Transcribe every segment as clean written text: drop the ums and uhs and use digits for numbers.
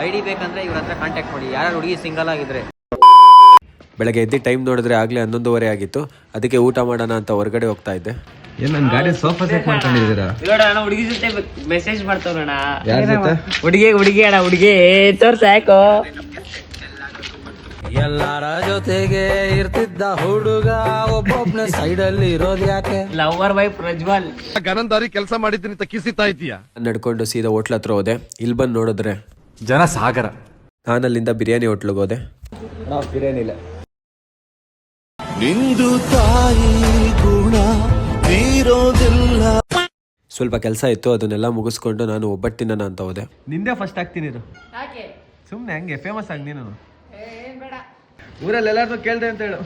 ID ಬೇಕಂದ್ರೆ ಇವ್ರ ಹತ್ರ ಕಾಂಟ್ಯಾಕ್ಟ್ ಮಾಡಿ, ಯಾರು ಹುಡುಗಿ ಸಿಂಗಲ್ ಆಗಿದ್ರೆ. ಬೆಳಗ್ಗೆ ಎದ್ದು ಟೈಮ್ ನೋಡಿದ್ರೆ ಆಗ್ಲೇ 11:30 ಆಗಿತ್ತು. ಅದಕ್ಕೆ ಊಟ ಮಾಡೋಣ ಅಂತ ಹೊರಗಡೆ ಹೋಗ್ತಾ ಇದ್ದೆ. ಏನ್ ನನ್ ಗಾಡಿ ಸೋಫಾ ಸೆಟ್ ಮಾಡ್ಕೊಂಡಿದ್ದೀರಾ? ಹುಡುಗಿ ಜೊತೆ ಮೆಸೇಜ್ ಮಾಡ್ತಾವ್ರಣ. ಯಾರ ಜೊತೆ? ಹುಡುಗಿ ಅಣ್ಣ, ಹುಡುಗಿ ತೋರ್ಸ ಯಾಕೋ. ಎಲ್ಲಾರ ಜೊತೆಗೆ ಇರ್ತಿದ್ದ ಹುಡುಗ ಒಬ್ಬೊಬ್ನ ಸೈಡ್ ಅಲ್ಲಿ ಇರೋದು ಯಾಕೆ? ಲವರ್ ವೈ ಪ್ರಜ್ವಲ್ ಗನಂದಾರಿ ಕೆಲಸ ಮಾಡಿದ್ದೀನಿ ಅಂತ ಕಿಸಿತಾ ಇದೀಯಾ? ನಡ್ಕೊಂಡು ಸೀದಾ ಹೋಟ್ಲ ಹತ್ರ ಹೋದೆ. ಇಲ್ಲಿ ಬಂದು ನೋಡಿದ್ರೆ ಜನ ಸಾಗರ. ನಾನಲ್ಲಿಂದ ಬಿರಿಯಾನಿ ಹೋಟ್ಲಿಗೆ ಹೋದೆ. ಬಿರಿಯಾನಿ ಇಲ್ಲ. ನಿಂದು ತಾಯಿ ಗುಣ ತೀರೋದಿಲ್ಲ. ಸ್ವಲ್ಪ ಕೆಲಸ ಇತ್ತು, ಅದನ್ನೆಲ್ಲ ಮುಗಿಸ್ಕೊಂಡು ನಾನು ಒಬ್ಬಟ್ಟಿನ ಅಂತ ಹೋದೆ. ನಿಂದೆ ಫಸ್ಟ್ ಆಗ್ತೀನಿ ಇದು. ಸುಮ್ನೆ ಹಂಗೆ ಫೇಮಸ್ ಆಗಿ ನೀನು. ಊರಲ್ಲಿ ಎಲ್ಲಾರ್ದು ಕೇಳ್ದೆ ಅಂತ ಹೇಳು.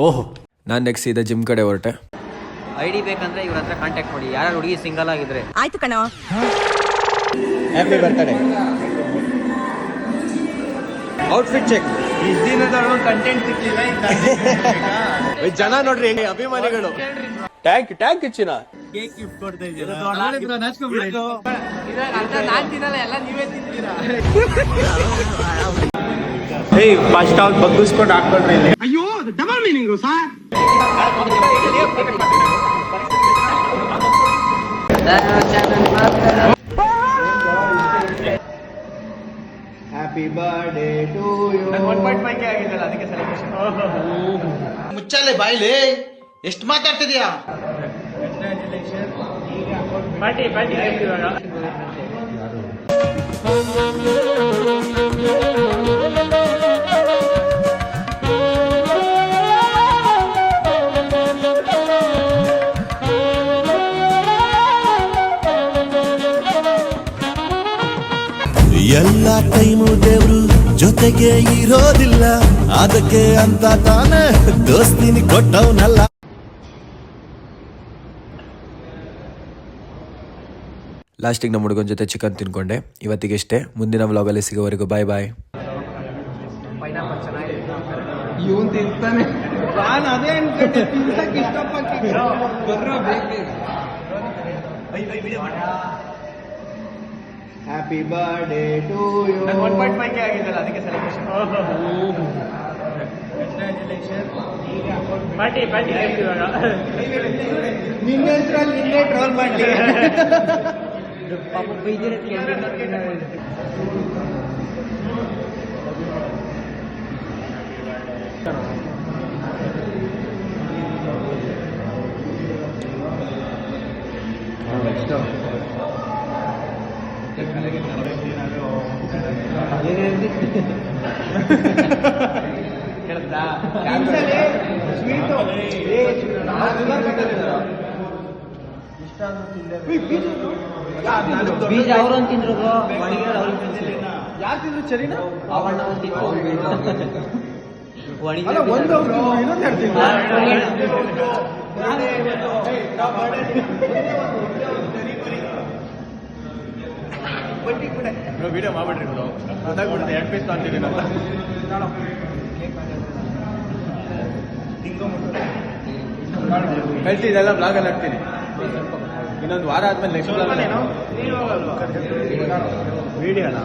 ಓಹೋ, ನಾನು ನೆಕ್ಸ್ಟ್ ಸೀದಾ ಜಿಮ್ ಕಡೆ ಹೊರಟೆ. ಐಡಿ ಬೇಕಂದ್ರೆ ಇವ್ರ ಹತ್ರ ಕಾಂಟ್ಯಾಕ್ಟ್ ಮಾಡಿ, ಯಾರು ಹುಡುಗಿ ಸಿಂಗಲ್ ಆಗಿದ್ರೆ. ಆಯ್ತು ಕಣೋ. Happy birthday. Outfit check. Content ಸಿಕ್ಕಿಲ್ಲ. ಜನ ನೋಡ್ರಿ ಅಭಿಮಾನಿಗಳು. ಟ್ಯಾಂಕ್ ಚಿನ್ನ. ಕೇಕ್ ಗಿಫ್ಟ್ ಕೊಡ್ತಾ ಇದ್ದೀರಾ? ಫಸ್ಟ್ ಆಫ್ ಬಗ್ಗಿಸ್ಕೊಂಡು ಹಾಕೊಂಡ್ರೆ ಅಯ್ಯೋ double meaning sir. Happy birthday to you. 1.5 ಆಗಿದ್ದಲ್ಲ, ಅದಕ್ಕೆ ಸೆಲೆಬ್ರೇಷನ್. ಮುಚ್ಚಾಲೆ ಬಾಯ್ಲಿ, ಎಷ್ಟು ಮಾತಾಡ್ತಿದ್ಯಾ? ಪಾರ್ಟಿ ಇವಾಗ. ಎಲ್ಲ ಟೈಮು ದೇವ್ರು ಜೊತೆಗೆ ಇರೋದಿಲ್ಲ, ಅದಕ್ಕೆ ಅಂತ ತಾನೇ ದೋಸ್ತಿನಿ ಕೊಟ್ಟವನಲ್ಲ. ಲಾಸ್ಟಿಗೆ ನಮ್ಮ ಹುಡುಗನ ಜೊತೆ ಚಿಕನ್ ತಿನ್ಕೊಂಡೆ. ಇವತ್ತಿಗೆ ಇಷ್ಟೇ. ಮುಂದಿನ ವ್ಲಾಗಲ್ಲಿ ಸಿಗೋವರೆಗೂ ಬಾಯ್ ಬಾಯ್. ಇವನ್ ತಿಂತಾನೆ. ನಾನು ಅದೇ ಅನ್ಕೊಂಡೆ, ತಿನ್ಸಕ್ಕೆ ಇಷ್ಟಪಟ್ಟು ಹ್ಯಾಪಿ ಬರ್ಡೇ ಟು ಯು. 1.5 ಆಗಿದ್ದಲ್ಲ, ಅದಕ್ಕೆ ಸೆಲೆಬ್ರೇಷನ್. ಪಾರ್ಟಿ ಇವಾಗ. ನಿನ್ನ ಹೆಸರಲ್ಲಿ ನಿನ್ನೆ ಟ್ರೋಲ್ ಮಾಡಿ ಪಾಪ ಬೈದಿರತ್ತೆ. ಬೀಜ ಅವ್ರು ತಿಂದ್ರು, ಯಾರು ತಿಂದ್ರು? ಚರಿನ ಅವಣ್ಣ ವಿಡಿಯೋ ಮಾಡ್ಬಿಡ್ರಿ, ಗೊತ್ತಾಗ್ಬಿಡುತ್ತೆ 2 ಪೀಸ್ ತಗೊಂಡಿದ್ದೀನಿ ಅಂತ. ಕಳಿಸಿ, ಇದೆಲ್ಲ ಬ್ಲಾಗಲ್ಲಿ ಹಾಕ್ತೀನಿ. ಇನ್ನೊಂದು ವಾರ ಆದ್ಮೇಲೆ ನೆಕ್ಸ್ಟ್ ವಿಡಿಯೋನಾ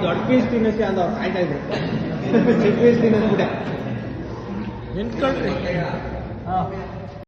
ದೊಡ್ಡ ಪೀಸ್ ತಿನ್ನಕ್ಕೆ ಅಂದ ಆಯ್ತಾ ಇದ್ರು. ಚಿಕ್ಕ ಪೀಸ್ ತಿನ್ನೋದು ನಿಂತ್ಕೊಳ್ರಿ.